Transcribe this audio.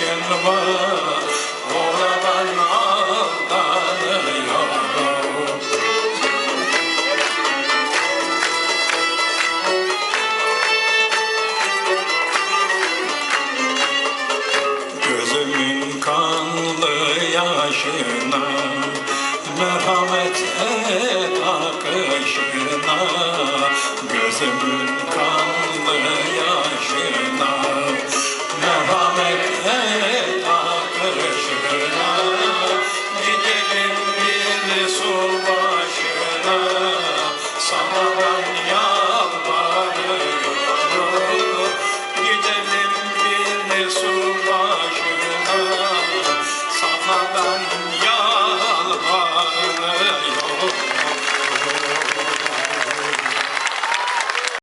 yaşın var, oradan aldanıyorum. Gözümün kanlı yaşına merhamet et akışına, gözümün kanlı yaşına merhamet et akışına. Gidelim bir su başına, sana ben yalvarıyorum. Gidelim bir su başına, sana ben yalvarıyorum.